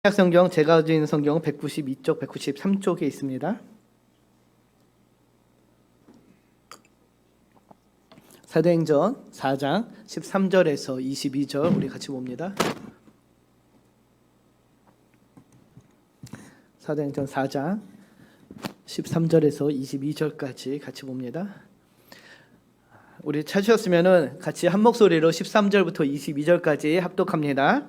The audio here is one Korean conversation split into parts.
신약 성경 제가 가지고 있는 성경은 192쪽, 193쪽에 있습니다. 사도행전 4장 13절에서 22절 우리 같이 봅니다. 사도행전 4장 13절에서 22절까지 같이 봅니다. 우리 찾으셨으면은 같이 한 목소리로 13절부터 22절까지 합독합니다.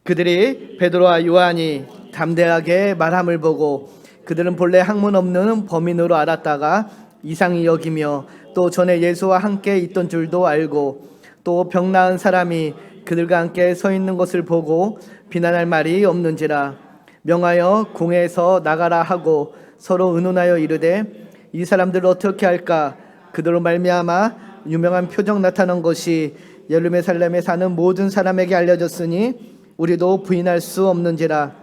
그들이 베드로와 요한이 담대하게 말함을 보고 그들은 본래 학문 없는 범인으로 알았다가 이상히 여기며 또 전에 예수와 함께 있던 줄도 알고 또 병 나은 사람이 그들과 함께 서 있는 것을 보고 비난할 말이 없는지라 명하여 공회에서 나가라 하고 서로 의논하여 이르되 이 사람들을 어떻게 할까? 그들로 말미암아 유명한 표적 나타난 것이 예루살렘에 사는 모든 사람에게 알려졌으니 우리도 부인할 수 없는지라.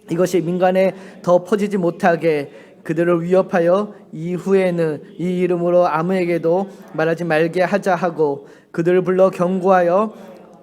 이것이 민간에 더 퍼지지 못하게 그들을 위협하여 이후에는 이 이름으로 아무에게도 말하지 말게 하자 하고 그들을 불러 경고하여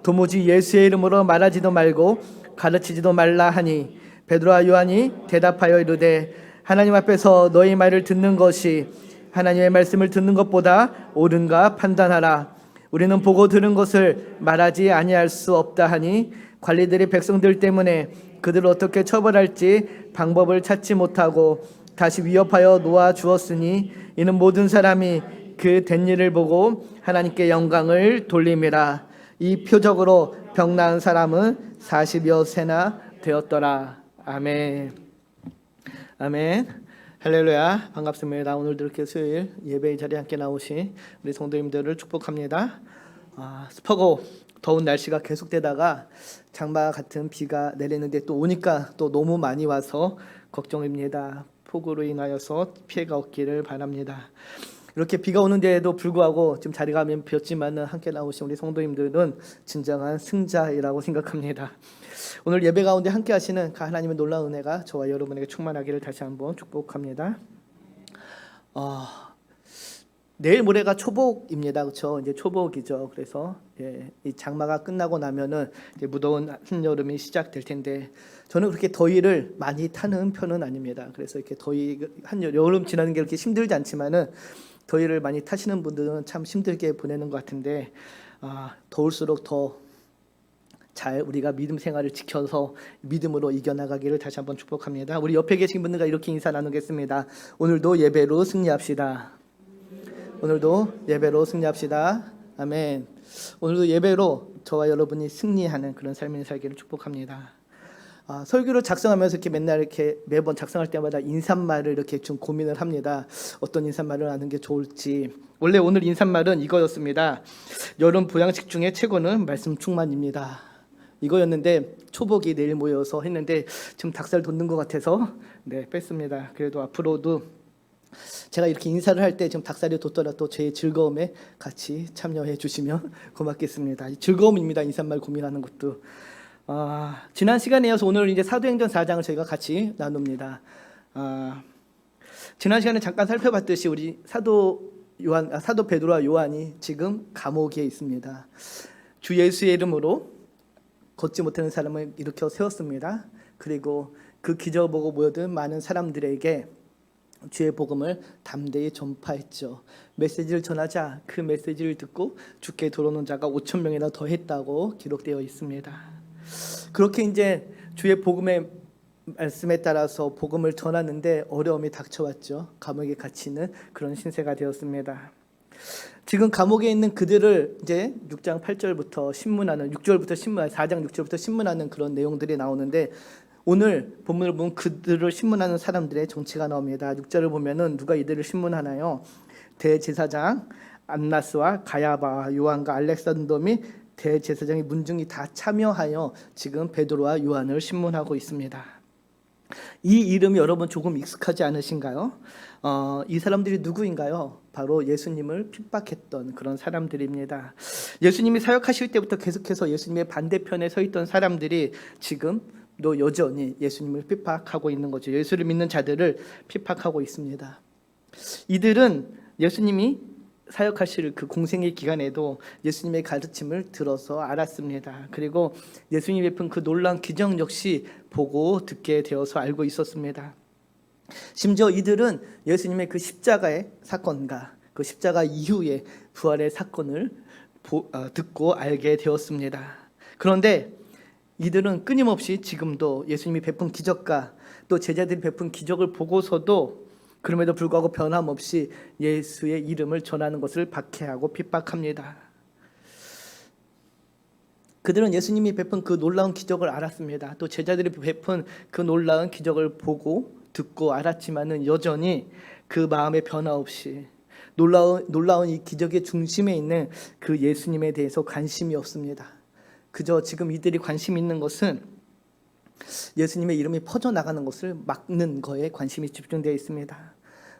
도무지 예수의 이름으로 말하지도 말고 가르치지도 말라 하니 베드로와 요한이 대답하여 이르되 하나님 앞에서 너희 말을 듣는 것이 하나님의 말씀을 듣는 것보다 옳은가 판단하라. 우리는 보고 들은 것을 말하지 아니할 수 없다 하니 관리들이 백성들 때문에 그들을 어떻게 처벌할지 방법을 찾지 못하고 다시 위협하여 놓아 주었으니 이는 모든 사람이 그 된 일을 보고 하나님께 영광을 돌림이라. 이 표적으로 병 나은 사람은 40여 세나 되었더라. 아멘. 아멘. 할렐루야. 반갑습니다. 오늘도 이렇게 수요일 예배의 자리에 함께 나오신 우리 성도님들을 축복합니다. 습하고 더운 날씨가 계속되다가 장마 같은 비가 내리는데 또 오니까 또 너무 많이 와서 걱정입니다. 폭우로 인하여서 피해가 없기를 바랍니다. 이렇게 비가 오는데도 불구하고 지금 자리가 비었지만 함께 나오신 우리 성도님들은 진정한 승자이라고 생각합니다. 오늘 예배 가운데 함께 하시는 하나님의 놀라운 은혜가 저와 여러분에게 충만하기를 다시 한번 축복합니다. 내일 모레가 초복입니다. 그렇죠? 이제 초복이죠. 그래서 이 장마가 끝나고 나면은 이제 무더운 한여름이 시작될 텐데 저는 그렇게 더위를 많이 타는 편은 아닙니다. 그래서 이렇게 더위 한여름 지나는 게 그렇게 힘들지 않지만은 더위를 많이 타시는 분들은 참 힘들게 보내는 것 같은데 더울수록 더 잘 우리가 믿음 생활을 지켜서 믿음으로 이겨나가기를 다시 한번 축복합니다. 우리 옆에 계신 분들과 이렇게 인사 나누겠습니다. 오늘도 예배로 승리합시다. 오늘도 예배로 승리합시다. 아멘. 오늘도 예배로 저와 여러분이 승리하는 그런 삶을 살기를 축복합니다. 설교를 작성하면서 이렇게 맨날 이렇게 매번 작성할 때마다 인사말을 이렇게 좀 고민을 합니다. 어떤 인사말을 하는 게 좋을지. 원래 오늘 인사말은 이거였습니다. 여름 보양식 중에 최고는 말씀 충만입니다. 이거였는데 초복이 내일 모여서 했는데 지금 닭살 돋는 것 같아서 뺐습니다. 그래도 앞으로도 제가 이렇게 인사를 할 때 지금 닭살이 돋더라도 제 즐거움에 같이 참여해 주시면 고맙겠습니다. 즐거움입니다. 인사말 고민하는 것도. 지난 시간에 이어서 오늘 이제 사도행전 4장을 저희가 같이 나눕니다. 지난 시간에 잠깐 살펴봤듯이 우리 사도 베드로와 요한이 지금 감옥에 있습니다. 주 예수의 이름으로 걷지 못하는 사람을 일으켜 세웠습니다. 그리고 그 기적을 보고 모여든 많은 사람들에게 주의 복음을 담대히 전파했죠. 메시지를 전하자 그 메시지를 듣고 주께 들어오는 자가 5,000명이나 더 했다고 기록되어 있습니다. 그렇게 이제 주의 복음의 말씀에 따라서 복음을 전하는데 어려움이 닥쳐왔죠. 감옥에 갇히는 그런 신세가 되었습니다. 지금 감옥에 있는 그들을 이제 6장 8절부터 신문하는 6절부터 신문 4장 6절부터 신문하는 그런 내용들이 나오는데 오늘 본문을 보면 그들을 신문하는 사람들의 정치가 나옵니다. 6절을 보면은 누가 이들을 신문하나요? 대제사장 안나스와 가야바, 요한과 알렉산더 및 대제사장의 문중이 다 참여하여 지금 베드로와 요한을 신문하고 있습니다. 이 이름이 여러분 조금 익숙하지 않으신가요? 이 사람들이 누구인가요? 바로 예수님을 핍박했던 그런 사람들입니다. 예수님이 사역하실 때부터 계속해서 예수님의 반대편에 서 있던 사람들이 지금도 여전히 예수님을 핍박하고 있는 거죠. 예수를 믿는 자들을 핍박하고 있습니다. 이들은 예수님이 사역하실 그 공생의 기간에도 예수님의 가르침을 들어서 알았습니다. 그리고 예수님이 베푼 그 놀라운 기적 역시 보고 듣게 되어서 알고 있었습니다. 심지어 이들은 예수님의 그 십자가의 사건과 그 십자가 이후의 부활의 사건을 듣고 알게 되었습니다. 그런데 이들은 끊임없이 지금도 예수님이 베푼 기적과 또 제자들이 베푼 기적을 보고서도 그럼에도 불구하고 변함없이 예수의 이름을 전하는 것을 박해하고 핍박합니다. 그들은 예수님이 베푼 그 놀라운 기적을 알았습니다. 또 제자들이 베푼 그 놀라운 기적을 보고 듣고 알았지만은 여전히 그 마음의 변화 없이 놀라운 이 기적의 중심에 있는 그 예수님에 대해서 관심이 없습니다. 그저 지금 이들이 관심 있는 것은 예수님의 이름이 퍼져나가는 것을 막는 거에 관심이 집중되어 있습니다.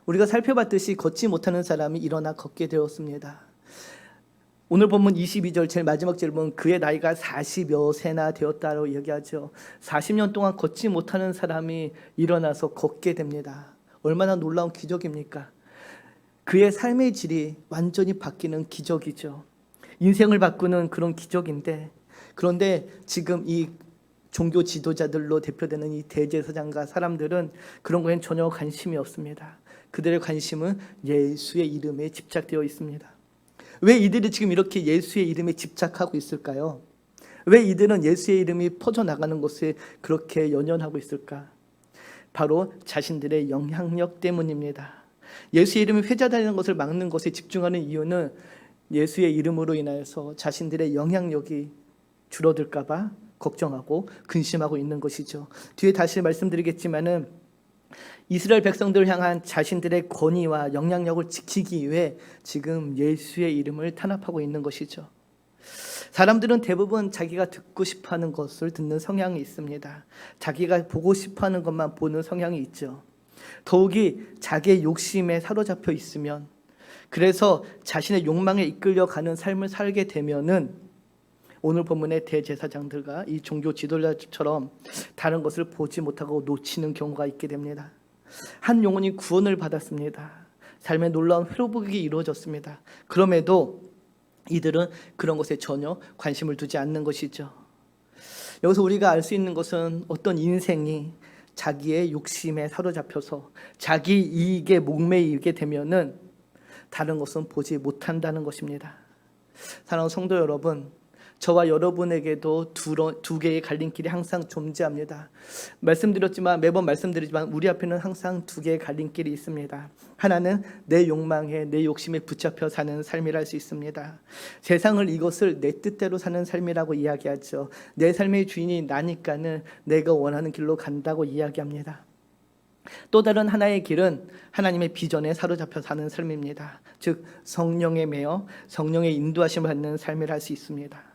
우리가 살펴봤듯이 걷지 못하는 사람이 일어나 걷게 되었습니다. 오늘 본문 22절 제일 마지막 절 보면 그의 나이가 40여 세나 되었다고 이야기하죠. 40년 동안 걷지 못하는 사람이 일어나서 걷게 됩니다. 얼마나 놀라운 기적입니까? 그의 삶의 질이 완전히 바뀌는 기적이죠. 인생을 바꾸는 그런 기적인데, 그런데 지금 이 종교 지도자들로 대표되는 이 대제사장과 사람들은 그런 거에는 전혀 관심이 없습니다. 그들의 관심은 예수의 이름에 집착되어 있습니다. 왜 이들이 지금 이렇게 예수의 이름에 집착하고 있을까요? 왜 이들은 예수의 이름이 퍼져나가는 것에 그렇게 연연하고 있을까? 바로 자신들의 영향력 때문입니다. 예수의 이름이 회자되는 것을 막는 것에 집중하는 이유는 예수의 이름으로 인하여서 자신들의 영향력이 줄어들까 봐 걱정하고 근심하고 있는 것이죠. 뒤에 다시 말씀드리겠지만은 이스라엘 백성들을 향한 자신들의 권위와 영향력을 지키기 위해 지금 예수의 이름을 탄압하고 있는 것이죠. 사람들은 대부분 자기가 듣고 싶어하는 것을 듣는 성향이 있습니다. 자기가 보고 싶어하는 것만 보는 성향이 있죠. 더욱이 자기의 욕심에 사로잡혀 있으면, 그래서 자신의 욕망에 이끌려가는 삶을 살게 되면은 오늘 본문의 대제사장들과 이 종교 지도자처럼 다른 것을 보지 못하고 놓치는 경우가 있게 됩니다. 한 영혼이 구원을 받았습니다. 삶의 놀라운 회복이 이루어졌습니다. 그럼에도 이들은 그런 것에 전혀 관심을 두지 않는 것이죠. 여기서 우리가 알 수 있는 것은 어떤 인생이 자기의 욕심에 사로잡혀서 자기 이익에 목매이게 되면은 다른 것은 보지 못한다는 것입니다. 사랑하는 성도 여러분, 저와 여러분에게도 두 개의 갈림길이 항상 존재합니다. 매번 말씀드리지만 우리 앞에는 항상 두 개의 갈림길이 있습니다. 하나는 내 욕망에, 내 욕심에 붙잡혀 사는 삶이라 할 수 있습니다. 세상을 이것을 내 뜻대로 사는 삶이라고 이야기하죠. 내 삶의 주인이 나니까는 내가 원하는 길로 간다고 이야기합니다. 또 다른 하나의 길은 하나님의 비전에 사로잡혀 사는 삶입니다. 즉 성령에 매여 성령의 인도하심을 받는 삶이라 할 수 있습니다.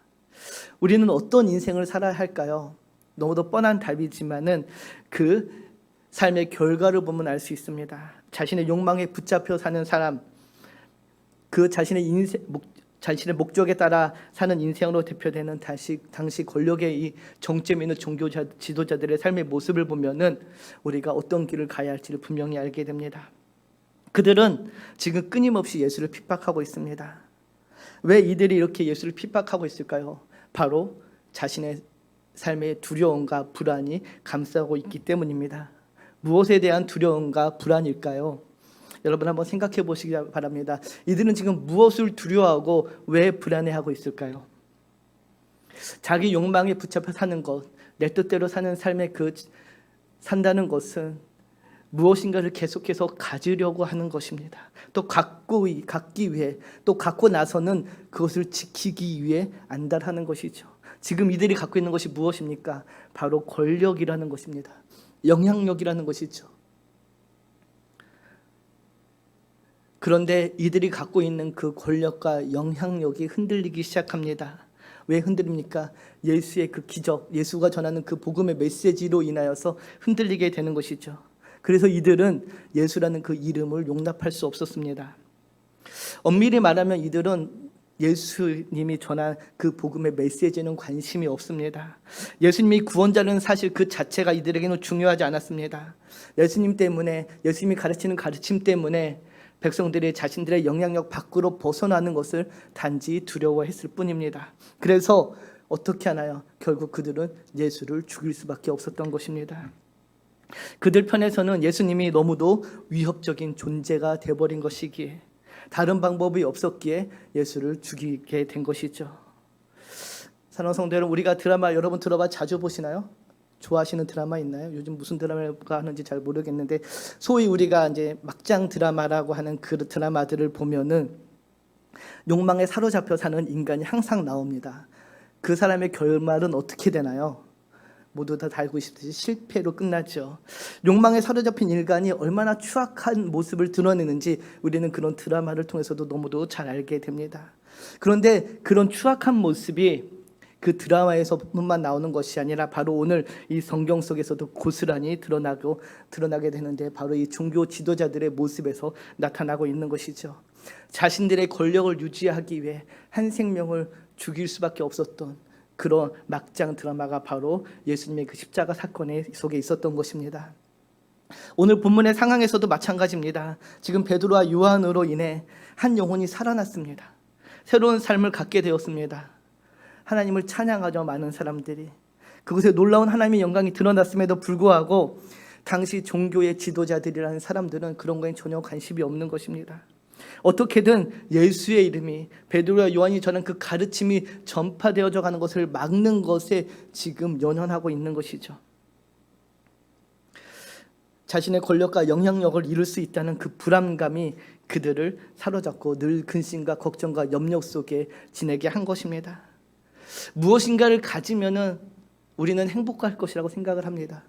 우리는 어떤 인생을 살아야 할까요? 너무도 뻔한 답이지만은 그 삶의 결과를 보면 알 수 있습니다. 자신의 욕망에 붙잡혀 사는 사람, 그 자신의 목적에 따라 사는 인생으로 대표되는 당시 권력의 이 정점에 있는 종교 지도자들의 삶의 모습을 보면은 우리가 어떤 길을 가야 할지를 분명히 알게 됩니다. 그들은 지금 끊임없이 예수를 핍박하고 있습니다. 왜 이들이 이렇게 예수를 핍박하고 있을까요? 바로 자신의 삶의 두려움과 불안이 감싸고 있기 때문입니다. 무엇에 대한 두려움과 불안일까요? 여러분 한번 생각해 보시기 바랍니다. 이들은 지금 무엇을 두려워하고 왜 불안해하고 있을까요? 자기 욕망에 붙잡혀 사는 것, 내 뜻대로 사는 삶에 산다는 것은 무엇인가를 계속해서 가지려고 하는 것입니다. 또 갖기 위해, 또 갖고 나서는 그것을 지키기 위해 안달하는 것이죠. 지금 이들이 갖고 있는 것이 무엇입니까? 바로 권력이라는 것입니다. 영향력이라는 것이죠. 그런데 이들이 갖고 있는 그 권력과 영향력이 흔들리기 시작합니다. 왜 흔들립니까? 예수의 그 기적, 예수가 전하는 그 복음의 메시지로 인하여서 흔들리게 되는 것이죠. 그래서 이들은 예수라는 그 이름을 용납할 수 없었습니다. 엄밀히 말하면 이들은 예수님이 전한 그 복음의 메시지에는 관심이 없습니다. 예수님이 구원자는 사실 그 자체가 이들에게는 중요하지 않았습니다. 예수님 때문에, 예수님이 가르치는 가르침 때문에 백성들이 자신들의 영향력 밖으로 벗어나는 것을 단지 두려워했을 뿐입니다. 그래서 어떻게 하나요? 결국 그들은 예수를 죽일 수밖에 없었던 것입니다. 그들 편에서는 예수님이 너무도 위협적인 존재가 되어버린 것이기에 다른 방법이 없었기에 예수를 죽이게 된 것이죠. 사랑하는 성도 여러분, 우리가 드라마 여러분 드라마 자주 보시나요? 좋아하시는 드라마 있나요? 요즘 무슨 드라마가 하는지 잘 모르겠는데 소위 우리가 이제 막장 드라마라고 하는 그 드라마들을 보면은 욕망에 사로잡혀 사는 인간이 항상 나옵니다. 그 사람의 결말은 어떻게 되나요? 모두 다 알고 있듯이 실패로 끝나죠. 욕망에 사로잡힌 인간이 얼마나 추악한 모습을 드러내는지 우리는 그런 드라마를 통해서도 너무도 잘 알게 됩니다. 그런데 그런 추악한 모습이 그 드라마에서뿐만 나오는 것이 아니라 바로 오늘 이 성경 속에서도 고스란히 드러나게 되는데 바로 이 종교 지도자들의 모습에서 나타나고 있는 것이죠. 자신들의 권력을 유지하기 위해 한 생명을 죽일 수밖에 없었던 그런 막장 드라마가 바로 예수님의 그 십자가 사건 속에 있었던 것입니다. 오늘 본문의 상황에서도 마찬가지입니다. 지금 베드로와 요한으로 인해 한 영혼이 살아났습니다. 새로운 삶을 갖게 되었습니다. 하나님을 찬양하죠. 많은 사람들이 그곳에 놀라운 하나님의 영광이 드러났음에도 불구하고 당시 종교의 지도자들이라는 사람들은 그런 거에 전혀 관심이 없는 것입니다. 어떻게든 예수의 이름이 베드로와 요한이 전한 그 가르침이 전파되어져 가는 것을 막는 것에 지금 연연하고 있는 것이죠. 자신의 권력과 영향력을 이룰 수 있다는 그 불안감이 그들을 사로잡고 늘 근심과 걱정과 염려 속에 지내게 한 것입니다. 무엇인가를 가지면은 우리는 행복할 것이라고 생각을 합니다.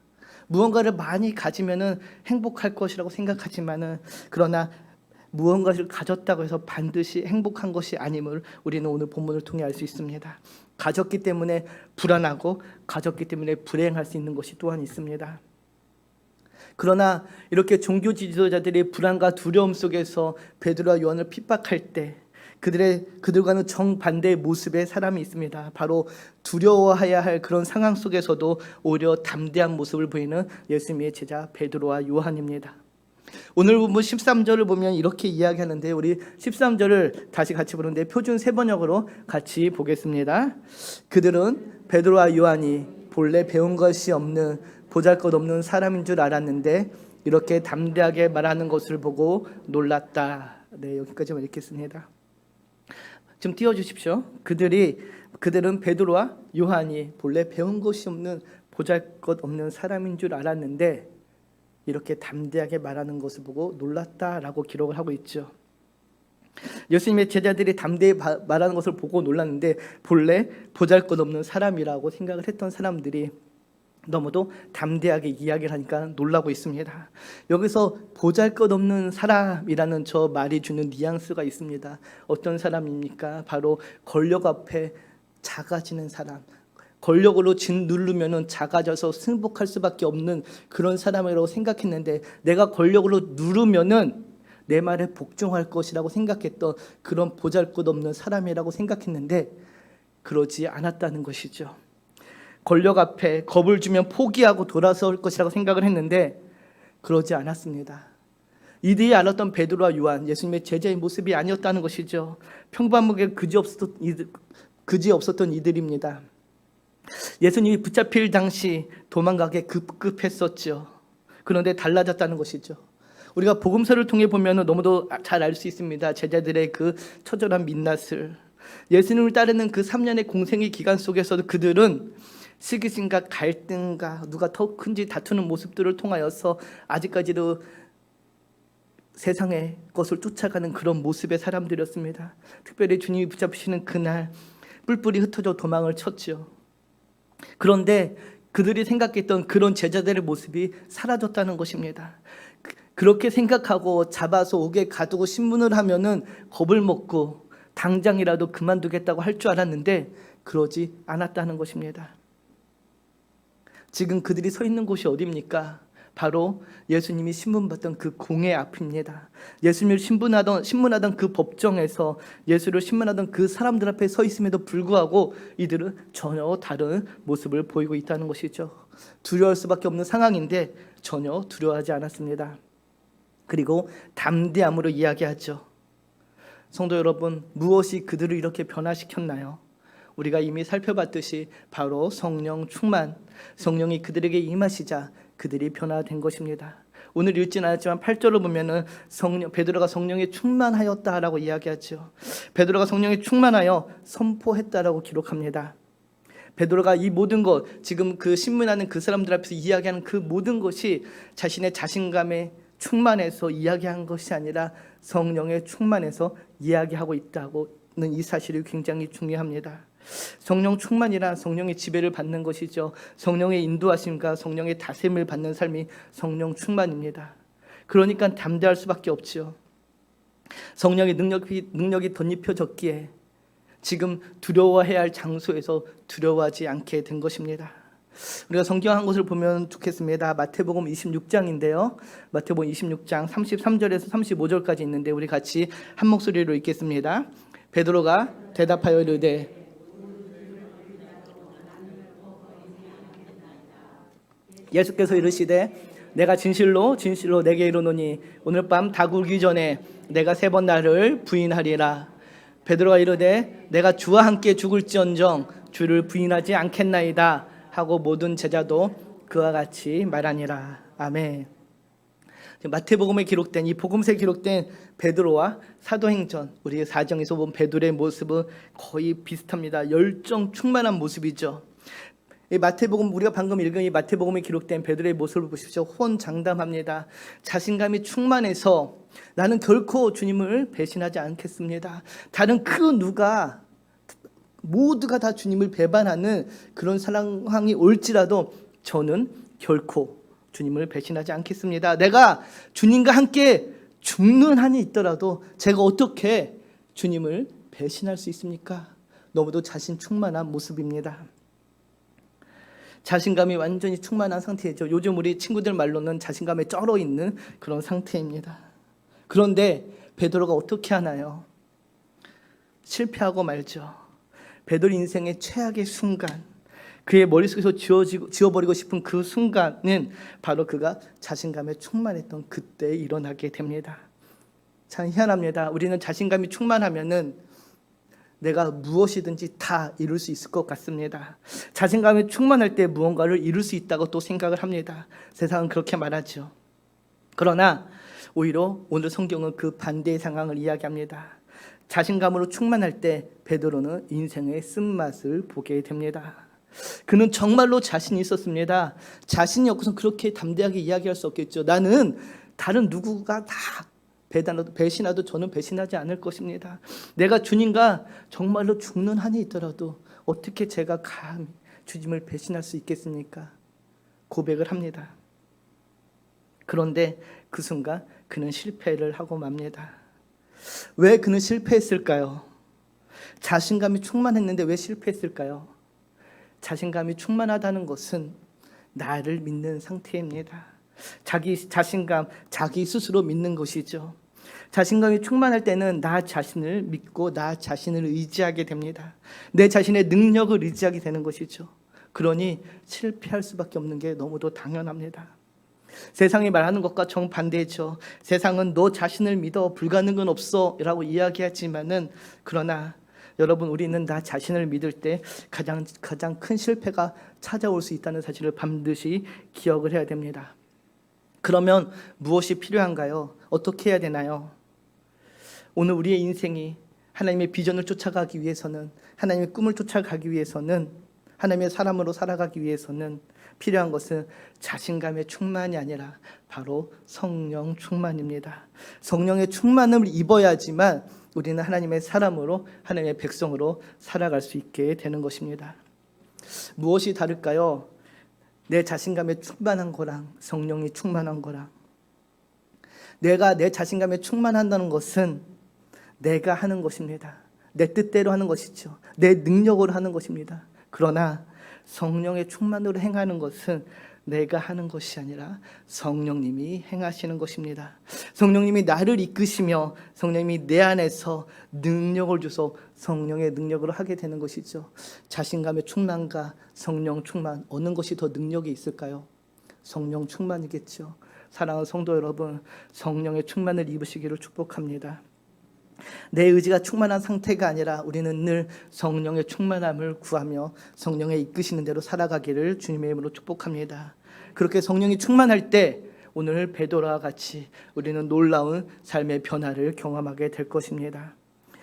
무언가를 많이 가지면은 행복할 것이라고 생각하지만은 그러나 무언가를 가졌다고 해서 반드시 행복한 것이 아님을 우리는 오늘 본문을 통해 알 수 있습니다. 가졌기 때문에 불안하고 가졌기 때문에 불행할 수 있는 것이 또한 있습니다. 그러나 이렇게 종교 지도자들이 불안과 두려움 속에서 베드로와 요한을 핍박할 때 그들과는 정반대의 모습의 사람이 있습니다. 바로 두려워해야 할 그런 상황 속에서도 오히려 담대한 모습을 보이는 예수님의 제자 베드로와 요한입니다. 오늘 본문 13절을 보면 이렇게 이야기하는데 우리 13절을 다시 같이 보는데 표준 세번역으로 같이 보겠습니다. 그들은 베드로와 요한이 본래 배운 것이 없는 보잘것없는 사람인 줄 알았는데 이렇게 담대하게 말하는 것을 보고 놀랐다. 네, 여기까지만 읽겠습니다. 좀 띄워주십시오. 그들은 베드로와 요한이 본래 배운 것이 없는 보잘것없는 사람인 줄 알았는데 이렇게 담대하게 말하는 것을 보고 놀랐다라고 기록을 하고 있죠. 예수님의 제자들이 담대히 말하는 것을 보고 놀랐는데 본래 보잘것없는 사람이라고 생각을 했던 사람들이 너무도 담대하게 이야기를 하니까 놀라고 있습니다. 여기서 보잘것없는 사람이라는 저 말이 주는 뉘앙스가 있습니다. 어떤 사람입니까? 바로 권력 앞에 작아지는 사람, 권력으로 짓누르면 작아져서 승복할 수밖에 없는 그런 사람이라고 생각했는데 내가 권력으로 누르면은 내 말에 복종할 것이라고 생각했던 그런 보잘것없는 사람이라고 생각했는데 그러지 않았다는 것이죠. 권력 앞에 겁을 주면 포기하고 돌아설 것이라고 생각을 했는데 그러지 않았습니다. 이들이 알았던 베드로와 요한, 예수님의 제자의 모습이 아니었다는 것이죠. 평범하게 그지 없었던 이들입니다. 예수님이 붙잡힐 당시 도망가게 급급했었죠. 그런데 달라졌다는 것이죠. 우리가 복음서를 통해 보면 너무도 잘 알 수 있습니다. 제자들의 그 처절한 민낯을. 예수님을 따르는 그 3년의 공생의 기간 속에서도 그들은 시기심과 갈등과 누가 더 큰지 다투는 모습들을 통하여서 아직까지도 세상의 것을 쫓아가는 그런 모습의 사람들이었습니다. 특별히 주님이 붙잡히시는 그날 뿔뿔이 흩어져 도망을 쳤죠. 그런데 그들이 생각했던 그런 제자들의 모습이 사라졌다는 것입니다. 그렇게 생각하고 잡아서 옥에 가두고 신문을 하면은 겁을 먹고 당장이라도 그만두겠다고 할 줄 알았는데 그러지 않았다는 것입니다. 지금 그들이 서 있는 곳이 어디입니까? 바로 예수님이 신문받던 그 공회 앞입니다. 예수님을 신문하던 그 법정에서 예수를 신문하던 그 사람들 앞에 서 있음에도 불구하고 이들은 전혀 다른 모습을 보이고 있다는 것이죠. 두려워할 수밖에 없는 상황인데 전혀 두려워하지 않았습니다. 그리고 담대함으로 이야기하죠. 성도 여러분, 무엇이 그들을 이렇게 변화시켰나요? 우리가 이미 살펴봤듯이 바로 성령 충만, 성령이 그들에게 임하시자 그들이 변화된 것입니다. 오늘 읽진 않았지만 8절을 보면은 베드로가 성령에 충만하였다라고 이야기하죠. 베드로가 성령에 충만하여 선포했다라고 기록합니다. 베드로가 이 모든 것, 지금 그 신문하는 그 사람들 앞에서 이야기하는 그 모든 것이 자신의 자신감에 충만해서 이야기한 것이 아니라 성령에 충만해서 이야기하고 있다고는 이 사실이 굉장히 중요합니다. 성령 충만이란 성령의 지배를 받는 것이죠. 성령의 인도하심과 성령의 다스림을 받는 삶이 성령 충만입니다. 그러니까 담대할 수밖에 없죠. 성령의 능력이 덧입혀졌기에 지금 두려워해야 할 장소에서 두려워하지 않게 된 것입니다. 우리가 성경 한 곳을 보면 좋겠습니다. 마태복음 26장인데요. 마태복음 26장 33절에서 35절까지 있는데 우리 같이 한 목소리로 읽겠습니다. 베드로가 대답하여 이르되 예수께서 이르시되 내가 진실로 내게 이르노니 오늘 밤 다 굴기 전에 내가 3번 나를 부인하리라. 베드로가 이르되 내가 주와 함께 죽을지언정 주를 부인하지 않겠나이다 하고 모든 제자도 그와 같이 말하니라. 아멘. 마태복음에 기록된 이 복음서에 기록된 베드로와 사도행전, 우리 사정에서 본 베드로의 모습은 거의 비슷합니다. 열정 충만한 모습이죠. 이 마태복음, 우리가 방금 읽은 이 마태복음에 기록된 베드로의 모습을 보십시오. 호언장담합니다. 자신감이 충만해서 나는 결코 주님을 배신하지 않겠습니다. 다른 그 누가 모두가 다 주님을 배반하는 그런 상황이 올지라도 저는 결코 주님을 배신하지 않겠습니다. 내가 주님과 함께 죽는 한이 있더라도 제가 어떻게 주님을 배신할 수 있습니까? 너무도 자신 충만한 모습입니다. 자신감이 완전히 충만한 상태죠. 요즘 우리 친구들 말로는 자신감에 쩔어 있는 그런 상태입니다. 그런데 베드로가 어떻게 하나요? 실패하고 말죠. 베드로 인생의 최악의 순간, 그의 머릿속에서 지워버리고 싶은 그 순간은 바로 그가 자신감에 충만했던 그때 일어나게 됩니다. 참 희한합니다. 우리는 자신감이 충만하면은 내가 무엇이든지 다 이룰 수 있을 것 같습니다. 자신감이 충만할 때 무언가를 이룰 수 있다고 또 생각을 합니다. 세상은 그렇게 말하죠. 그러나 오히려 오늘 성경은 그 반대의 상황을 이야기합니다. 자신감으로 충만할 때 베드로는 인생의 쓴맛을 보게 됩니다. 그는 정말로 자신이 있었습니다. 자신이 없고선 그렇게 담대하게 이야기할 수 없겠죠. 나는 다른 누구가 다 배신하도 저는 배신하지 않을 것입니다. 내가 주님과 정말로 죽는 한이 있더라도 어떻게 제가 감히 주님을 배신할 수 있겠습니까? 고백을 합니다. 그런데 그 순간 그는 실패를 하고 맙니다. 왜 그는 실패했을까요? 자신감이 충만했는데 왜 실패했을까요? 자신감이 충만하다는 것은 나를 믿는 상태입니다. 자기 자신감, 자기 스스로 믿는 것이죠. 자신감이 충만할 때는 나 자신을 믿고 나 자신을 의지하게 됩니다. 내 자신의 능력을 의지하게 되는 것이죠. 그러니 실패할 수밖에 없는 게 너무도 당연합니다. 세상이 말하는 것과 정반대죠. 세상은 너 자신을 믿어 불가능은 없어 라고 이야기하지만은 그러나 여러분, 우리는 나 자신을 믿을 때 가장 큰 실패가 찾아올 수 있다는 사실을 반드시 기억을 해야 됩니다. 그러면 무엇이 필요한가요? 어떻게 해야 되나요? 오늘 우리의 인생이 하나님의 비전을 쫓아가기 위해서는, 하나님의 꿈을 쫓아가기 위해서는, 하나님의 사람으로 살아가기 위해서는 필요한 것은 자신감의 충만이 아니라 바로 성령 충만입니다. 성령의 충만함을 입어야지만 우리는 하나님의 사람으로, 하나님의 백성으로 살아갈 수 있게 되는 것입니다. 무엇이 다를까요? 내 자신감에 충만한 거랑 성령이 충만한 거랑. 내가 내 자신감에 충만한다는 것은 내가 하는 것입니다. 내 뜻대로 하는 것이죠. 내 능력으로 하는 것입니다. 그러나 성령의 충만으로 행하는 것은 내가 하는 것이 아니라 성령님이 행하시는 것입니다. 성령님이 나를 이끄시며 성령님이 내 안에서 능력을 주서 성령의 능력으로 하게 되는 것이죠. 자신감의 충만과 성령 충만, 어느 것이 더 능력이 있을까요? 성령 충만이겠죠. 사랑하는 성도 여러분, 성령의 충만을 입으시기를 축복합니다. 내 의지가 충만한 상태가 아니라 우리는 늘 성령의 충만함을 구하며 성령의 이끄시는 대로 살아가기를 주님의 이름으로 축복합니다. 그렇게 성령이 충만할 때 오늘 베드로와 같이 우리는 놀라운 삶의 변화를 경험하게 될 것입니다.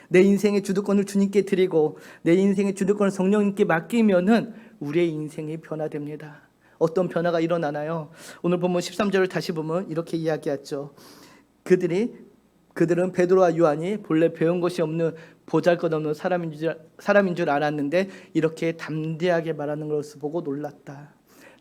내 인생의 주도권을 주님께 드리고 내 인생의 주도권을 성령님께 맡기면은 우리의 인생이 변화됩니다. 어떤 변화가 일어나나요? 오늘 보면 13절을 다시 보면 이렇게 이야기하죠. 그들은 베드로와 요한이 본래 배운 것이 없는 보잘것없는 사람인 줄 알았는데 이렇게 담대하게 말하는 것을 보고 놀랐다.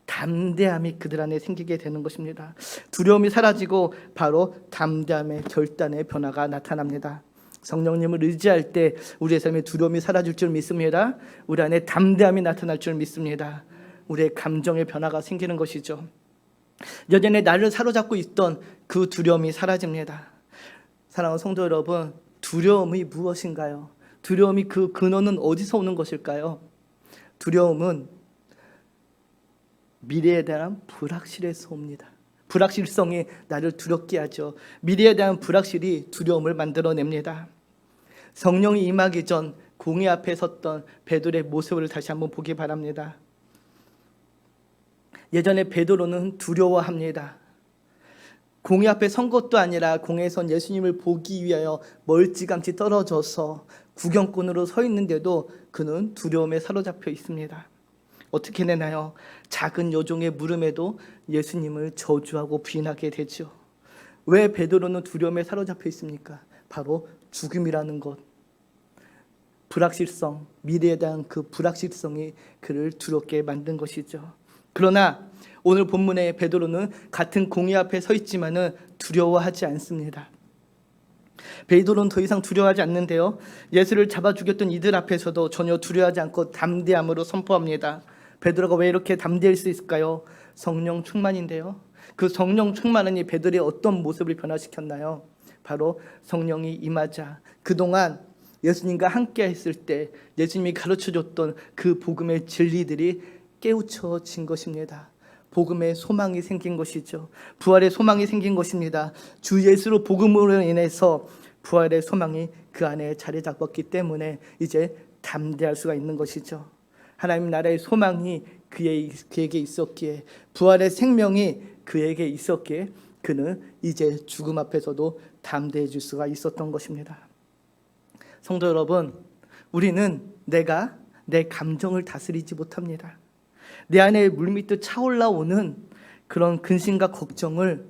담대함이 그들 안에 생기게 되는 것입니다. 두려움이 사라지고 바로 담대함의 결단의 변화가 나타납니다. 성령님을 의지할 때 우리의 삶에 두려움이 사라질 줄 믿습니다. 우리 안에 담대함이 나타날 줄 믿습니다. 우리의 감정의 변화가 생기는 것이죠. 여전히 나를 사로잡고 있던 그 두려움이 사라집니다. 사랑하는 성도 여러분, 두려움이 무엇인가요? 두려움이 그 근원은 어디서 오는 것일까요? 두려움은 미래에 대한 불확실에서 옵니다. 불확실성이 나를 두렵게 하죠. 미래에 대한 불확실이 두려움을 만들어냅니다. 성령이 임하기 전 공의 앞에 섰던 베드로의 모습을 다시 한번 보기 바랍니다. 예전에 베드로는 두려워합니다. 공의 앞에 선 것도 아니라 공에 선 예수님을 보기 위하여 멀찌감치 떨어져서 구경꾼으로 서 있는데도 그는 두려움에 사로잡혀 있습니다. 어떻게 되나요? 작은 여종의 물음에도 예수님을 저주하고 부인하게 되죠. 왜 베드로는 두려움에 사로잡혀 있습니까? 바로 죽음이라는 것, 불확실성, 미래에 대한 그 불확실성이 그를 두렵게 만든 것이죠. 그러나 오늘 본문의 베드로는 같은 공의 앞에 서 있지만은 두려워하지 않습니다. 베드로는 더 이상 두려워하지 않는데요. 예수를 잡아 죽였던 이들 앞에서도 전혀 두려워하지 않고 담대함으로 선포합니다. 베드로가 왜 이렇게 담대할 수 있을까요? 성령 충만인데요. 그 성령 충만이 베드로의 어떤 모습을 변화시켰나요? 바로 성령이 임하자 그동안 예수님과 함께 했을 때 예수님이 가르쳐줬던 그 복음의 진리들이 깨우쳐진 것입니다. 복음의 소망이 생긴 것이죠. 부활의 소망이 생긴 것입니다. 주 예수로 복음으로 인해서 부활의 소망이 그 안에 자리 잡았기 때문에 이제 담대할 수가 있는 것이죠. 하나님 나라의 소망이 그에게 있었기에, 부활의 생명이 그에게 있었기에 그는 이제 죽음 앞에서도 담대해질 수가 있었던 것입니다. 성도 여러분, 우리는 내가 내 감정을 다스리지 못합니다. 내 안에 물밀듯 차올라오는 그런 근심과 걱정을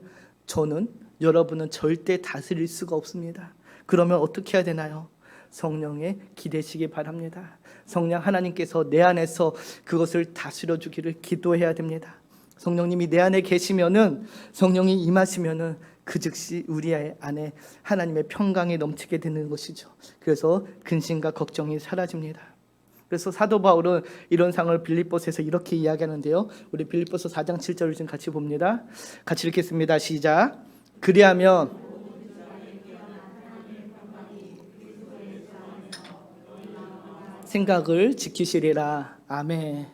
여러분은 절대 다스릴 수가 없습니다. 그러면 어떻게 해야 되나요? 성령에 기대시기 바랍니다. 성령 하나님께서 내 안에서 그것을 다스려 주기를 기도해야 됩니다. 성령님이 내 안에 계시면은, 성령이 임하시면은 그 즉시 우리 안에 하나님의 평강이 넘치게 되는 것이죠. 그래서 근심과 걱정이 사라집니다. 그래서 사도 바울은 이런 상을 빌립보서에서 이렇게 이야기하는데요. 우리 빌립보서 4장 7절을 좀 같이 봅니다. 같이 읽겠습니다. 시작. 그리하면 생각을 지키시리라. 아멘.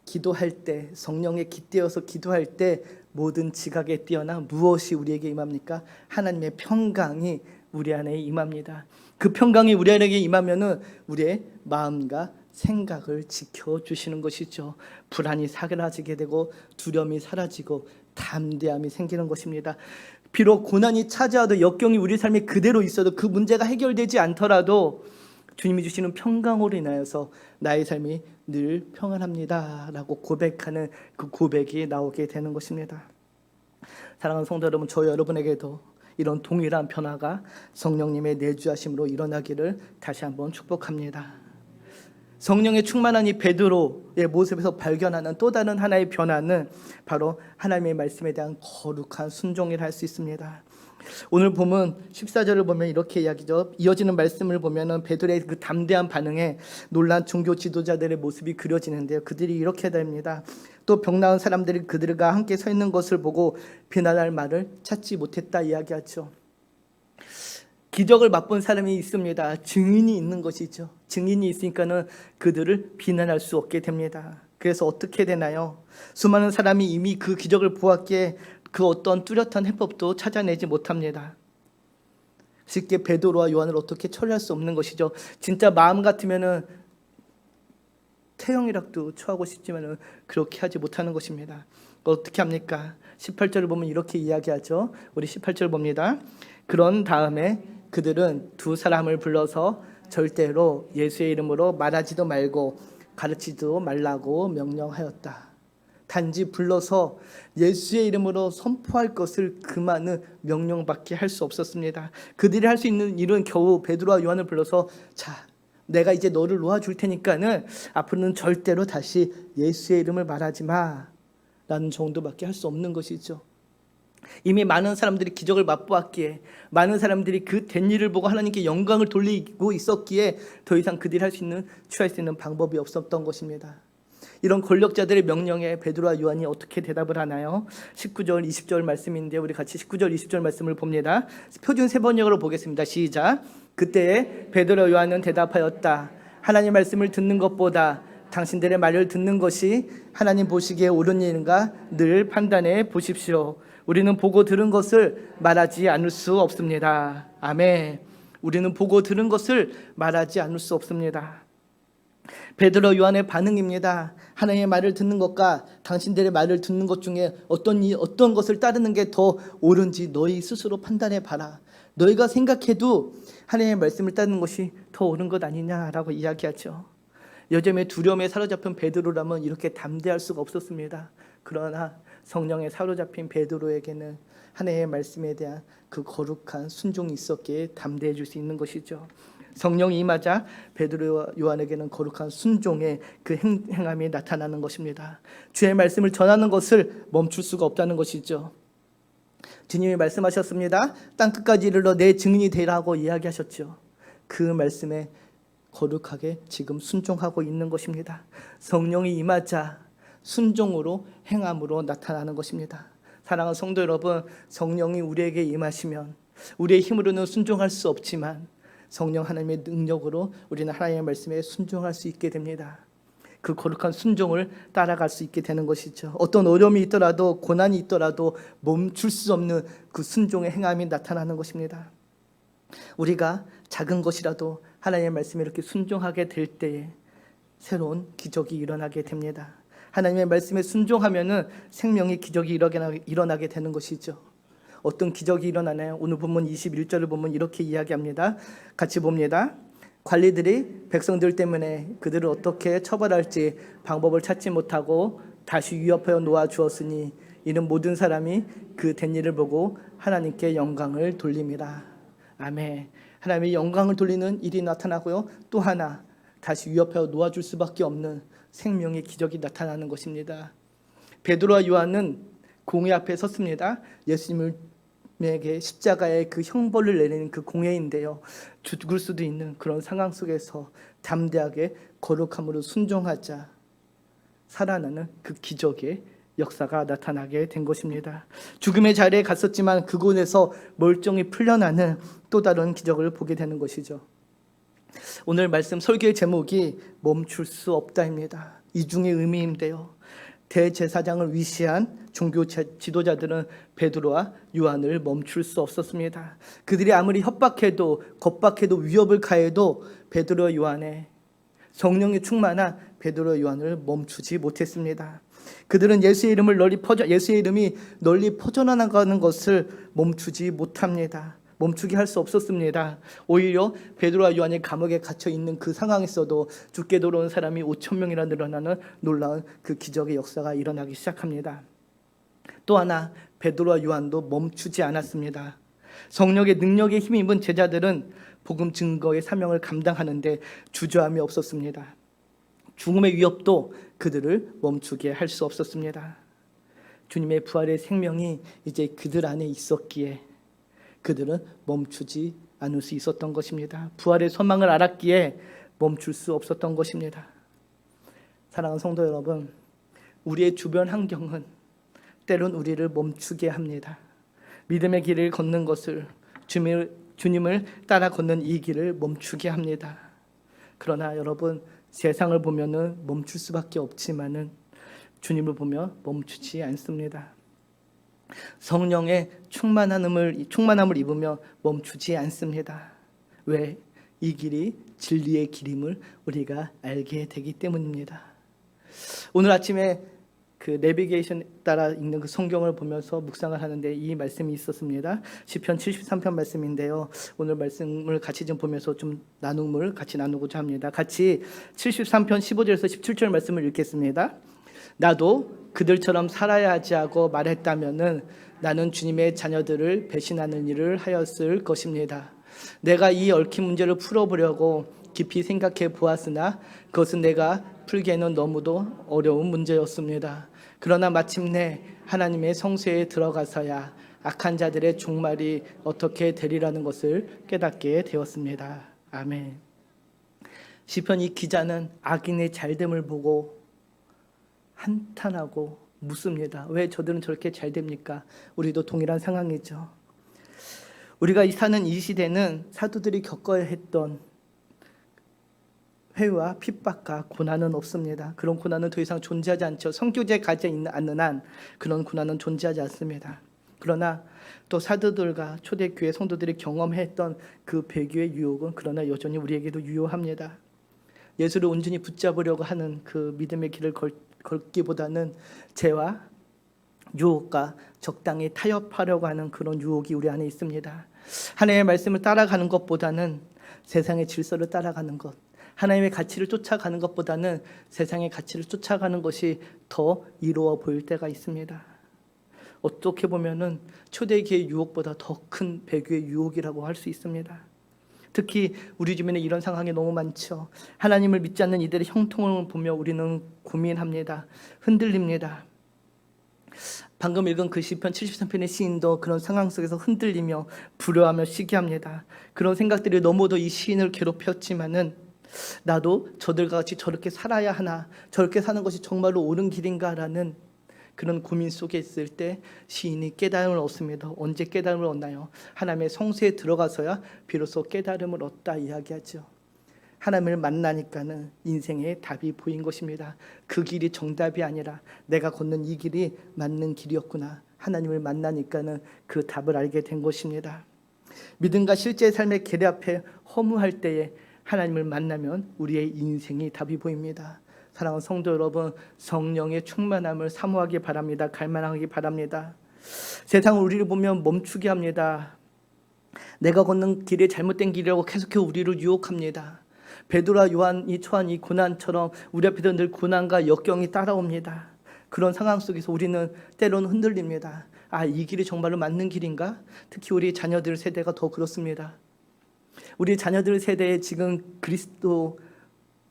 기도할 때, 성령에 깃대어서 기도할 때 모든 지각에 뛰어나 무엇이 우리에게 임합니까? 하나님의 평강이 우리 안에 임합니다. 그 평강이 우리 안에 임하면은 우리의 마음과 생각을 지켜주시는 것이죠. 불안이 사라지게 되고 두려움이 사라지고 담대함이 생기는 것입니다. 비록 고난이 찾아와도, 역경이 우리 삶에 그대로 있어도, 그 문제가 해결되지 않더라도 주님이 주시는 평강으로 인하여서 나의 삶이 늘 평안합니다 라고 고백하는 그 고백이 나오게 되는 것입니다. 사랑하는 성도 여러분, 저 여러분에게도 이런 동일한 변화가 성령님의 내주하심으로 일어나기를 다시 한번 축복합니다. 성령의 충만한 이 베드로의 모습에서 발견하는 또 다른 하나의 변화는 바로 하나님의 말씀에 대한 거룩한 순종이라 할 수 있습니다. 오늘 보면 14절을 보면 이렇게 이야기죠. 이어지는 말씀을 보면은 베드로의 그 담대한 반응에 놀란 종교 지도자들의 모습이 그려지는데요. 그들이 이렇게 됩니다. 또 병 나은 사람들이 그들과 함께 서 있는 것을 보고 비난할 말을 찾지 못했다 이야기하죠. 기적을 맛본 사람이 있습니다. 증인이 있는 것이죠. 증인이 있으니까는 그들을 비난할 수 없게 됩니다. 그래서 어떻게 되나요? 수많은 사람이 이미 그 기적을 보았기에 그 어떤 뚜렷한 해법도 찾아내지 못합니다. 쉽게 베드로와 요한을 어떻게 처리할 수 없는 것이죠. 진짜 마음 같으면은 태형이라도 처하고 싶지만은 그렇게 하지 못하는 것입니다. 어떻게 합니까? 18절을 보면 이렇게 이야기하죠. 우리 18절 봅니다. 그런 다음에 그들은 두 사람을 불러서 절대로 예수의 이름으로 말하지도 말고 가르치지도 말라고 명령하였다. 단지 불러서 예수의 이름으로 선포할 것을 그만은 명령밖에 할 수 없었습니다. 그들이 할 수 있는 일은 겨우 베드로와 요한을 불러서 자, 내가 이제 너를 놓아줄 테니까는 앞으로는 절대로 다시 예수의 이름을 말하지 마 라는 정도밖에 할 수 없는 것이죠. 이미 많은 사람들이 기적을 맛보았기에, 많은 사람들이 그 된 일을 보고 하나님께 영광을 돌리고 있었기에 더 이상 그들이 할 수 있는, 취할 수 있는 방법이 없었던 것입니다. 이런 권력자들의 명령에 베드로와 요한이 어떻게 대답을 하나요? 19절 20절 말씀인데 우리 같이 19절 20절 말씀을 봅니다. 표준 세번역으로 보겠습니다. 시작. 그때에 베드로와 요한은 대답하였다. 하나님 말씀을 듣는 것보다 당신들의 말을 듣는 것이 하나님 보시기에 옳은 일인가 늘 판단해 보십시오. 우리는 보고 들은 것을 말하지 않을 수 없습니다. 아멘. 우리는 보고 들은 것을 말하지 않을 수 없습니다. 베드로 요한의 반응입니다. 하나님의 말을 듣는 것과 당신들의 말을 듣는 것 중에 어떤 것을 따르는 게 더 옳은지 너희 스스로 판단해 봐라. 너희가 생각해도 하나님의 말씀을 따르는 것이 더 옳은 것 아니냐라고 이야기하죠. 요즘에 두려움에 사로잡힌 베드로라면 이렇게 담대할 수가 없었습니다. 그러나 성령에 사로잡힌 베드로에게는 하나님의 말씀에 대한 그 거룩한 순종이 있었기에 담대해 줄 수 있는 것이죠. 성령이 임하자 베드로와 요한에게는 거룩한 순종의 그 행함이 나타나는 것입니다. 주의 말씀을 전하는 것을 멈출 수가 없다는 것이죠. 주님이 말씀하셨습니다. 땅끝까지 이르러 내 증인이 되라고 이야기하셨죠. 그 말씀에 거룩하게 지금 순종하고 있는 것입니다. 성령이 임하자 순종으로 행함으로 나타나는 것입니다. 사랑하는 성도 여러분, 성령이 우리에게 임하시면 우리의 힘으로는 순종할 수 없지만 성령 하나님의 능력으로 우리는 하나님의 말씀에 순종할 수 있게 됩니다. 그 거룩한 순종을 따라갈 수 있게 되는 것이죠. 어떤 어려움이 있더라도 고난이 있더라도 멈출 수 없는 그 순종의 행함이 나타나는 것입니다. 우리가 작은 것이라도 하나님의 말씀에 이렇게 순종하게 될 때에 새로운 기적이 일어나게 됩니다. 하나님의 말씀에 순종하면은 생명의 기적이 일어나게 되는 것이죠. 어떤 기적이 일어나나요? 오늘 본문 21절을 보면 이렇게 이야기합니다. 같이 봅니다. 관리들이 백성들 때문에 그들을 어떻게 처벌할지 방법을 찾지 못하고 다시 위협하여 놓아주었으니 이는 모든 사람이 그 된 일을 보고 하나님께 영광을 돌림이라. 아멘. 하나님의 영광을 돌리는 일이 나타나고요. 또 하나 다시 위협하여 놓아줄 수밖에 없는 생명의 기적이 나타나는 것입니다. 베드로와 요한은 공회 앞에 섰습니다. 예수님에게 십자가의 그 형벌을 내리는 그 공회인데요. 죽을 수도 있는 그런 상황 속에서 담대하게 거룩함으로 순종하자 살아나는 그 기적의 역사가 나타나게 된 것입니다. 죽음의 자리에 갔었지만 그곳에서 멀쩡히 풀려나는 또 다른 기적을 보게 되는 것이죠. 오늘 말씀 설교의 제목이 멈출 수 없다입니다. 이중의 의미인데요. 대제사장을 위시한 종교 지도자들은 베드로와 요한을 멈출 수 없었습니다. 그들이 아무리 협박해도 겁박해도 위협을 가해도 베드로와 요한의 성령이 충만한 베드로와 요한을 멈추지 못했습니다. 그들은 예수의 이름이 널리 퍼져나가는 것을 멈추지 못합니다. 멈추게 할 수 없었습니다. 오히려 베드로와 요한이 감옥에 갇혀 있는 그 상황에서도 죽게 돌아온 사람이 5,000명이나 늘어나는 놀라운 그 기적의 역사가 일어나기 시작합니다. 또 하나 베드로와 요한도 멈추지 않았습니다. 성령의 능력에 힘입은 제자들은 복음 증거의 사명을 감당하는데 주저함이 없었습니다. 죽음의 위협도 그들을 멈추게 할 수 없었습니다. 주님의 부활의 생명이 이제 그들 안에 있었기에 그들은 멈추지 않을 수 있었던 것입니다. 부활의 소망을 알았기에 멈출 수 없었던 것입니다. 사랑하는 성도 여러분, 우리의 주변 환경은 때론 우리를 멈추게 합니다. 믿음의 길을 걷는 것을 주님을 따라 걷는 이 길을 멈추게 합니다. 그러나 여러분, 세상을 보면은 멈출 수밖에 없지만은 주님을 보며 멈추지 않습니다. 성령의 충만함을 입으며 멈추지 않습니다. 왜? 이 길이 진리의 길임을 우리가 알게 되기 때문입니다. 오늘 아침에 그 내비게이션 따라 읽는 그 성경을 보면서 묵상을 하는데 이 말씀이 있었습니다. 시편 73편 말씀인데요. 오늘 말씀을 같이 좀 보면서 좀 나눔을 같이 나누고자 합니다. 같이 73편 15절에서 17절 말씀을 읽겠습니다. 나도 그들처럼 살아야 하지 하고 말했다면은 나는 주님의 자녀들을 배신하는 일을 하였을 것입니다. 내가 이 얽힌 문제를 풀어보려고 깊이 생각해 보았으나 그것은 내가 풀기에는 너무도 어려운 문제였습니다. 그러나 마침내 하나님의 성소에 들어가서야 악한 자들의 종말이 어떻게 되리라는 것을 깨닫게 되었습니다. 아멘. 시편 이 기자는 악인의 잘됨을 보고 한탄하고 묻습니다. 왜 저들은 저렇게 잘 됩니까? 우리도 동일한 상황이죠. 우리가 사는 이 시대는 사도들이 겪어야 했던 회유와 핍박과 고난은 없습니다. 그런 고난은 더 이상 존재하지 않죠. 선교제에 가지 않는 한 그런 고난은 존재하지 않습니다. 그러나 또 사도들과 초대교회 성도들이 경험했던 그 배교의 유혹은 그러나 여전히 우리에게도 유효합니다. 예수를 온전히 붙잡으려고 하는 그 믿음의 길을 걷기보다는 죄와 유혹과 적당히 타협하려고 하는 그런 유혹이 우리 안에 있습니다. 하나님의 말씀을 따라가는 것보다는 세상의 질서를 따라가는 것, 하나님의 가치를 쫓아가는 것보다는 세상의 가치를 쫓아가는 것이 더 이로워 보일 때가 있습니다. 어떻게 보면은 초대교회의 유혹보다 더 큰 배교의 유혹이라고 할 수 있습니다. 특히 우리 주변에 이런 상황이 너무 많죠. 하나님을 믿지 않는 이들의 형통을 보며 우리는 고민합니다. 흔들립니다. 방금 읽은 그 시편 73편의 시인도 그런 상황 속에서 흔들리며 불효하며 시기합니다. 그런 생각들이 너무도 이 시인을 괴롭혔지만은 나도 저들과 같이 저렇게 살아야 하나, 저렇게 사는 것이 정말로 옳은 길인가라는 그런 고민 속에 있을 때 시인이 깨달음을 얻습니다. 언제 깨달음을 얻나요? 하나님의 성소에 들어가서야 비로소 깨달음을 얻다 이야기하죠. 하나님을 만나니까는 인생의 답이 보인 것입니다. 그 길이 정답이 아니라 내가 걷는 이 길이 맞는 길이었구나. 하나님을 만나니까는 그 답을 알게 된 것입니다. 믿음과 실제의 삶의 계례 앞에 허무할 때에 하나님을 만나면 우리의 인생이 답이 보입니다. 사랑하는 성도 여러분, 성령의 충만함을 사모하기 바랍니다. 갈망하기 바랍니다. 세상은 우리를 보면 멈추게 합니다. 내가 걷는 길이 잘못된 길이라고 계속해 우리를 유혹합니다. 베드로와 요한이 처한 이 고난처럼 우리 앞에도 늘 고난과 역경이 따라옵니다. 그런 상황 속에서 우리는 때로는 흔들립니다. 이 길이 정말로 맞는 길인가? 특히 우리 자녀들 세대가 더 그렇습니다. 우리 자녀들 세대에 지금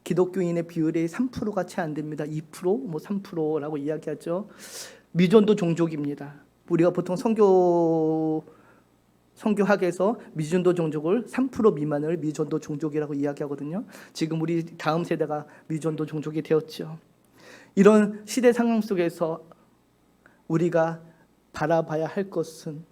기독교인의 비율이 3%가 채 안 됩니다. 2%, 3%라고 이야기하죠. 미전도 종족입니다. 우리가 보통 성교학에서 미전도 종족을 3% 미만을 미전도 종족이라고 이야기하거든요. 지금 우리 다음 세대가 미전도 종족이 되었죠. 이런 시대 상황 속에서 우리가 바라봐야 할 것은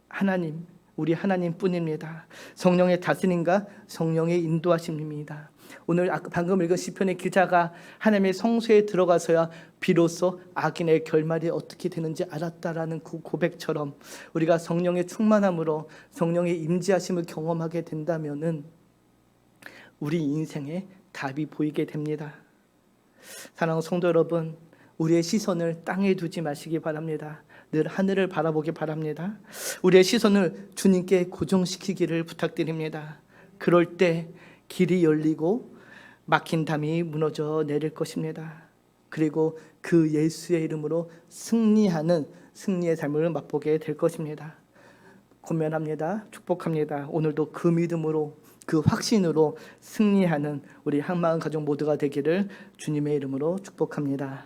하나님, 우리 하나님뿐입니다. 성령의 다스림과 성령의 인도하심입니다. 오늘 방금 읽은 시편의 기자가 하나님의 성소에 들어가서야 비로소 악인의 결말이 어떻게 되는지 알았다라는 그 고백처럼 우리가 성령의 충만함으로 성령의 임재하심을 경험하게 된다면은 우리 인생에 답이 보이게 됩니다. 사랑하는 성도 여러분, 우리의 시선을 땅에 두지 마시기 바랍니다. 늘 하늘을 바라보기 바랍니다. 우리의 시선을 주님께 고정시키기를 부탁드립니다. 그럴 때 길이 열리고 막힌 담이 무너져 내릴 것입니다. 그리고 그 예수의 이름으로 승리하는 승리의 삶을 맛보게 될 것입니다. 권면합니다. 축복합니다. 오늘도 그 믿음으로 그 확신으로 승리하는 우리 한마음 가족 모두가 되기를 주님의 이름으로 축복합니다.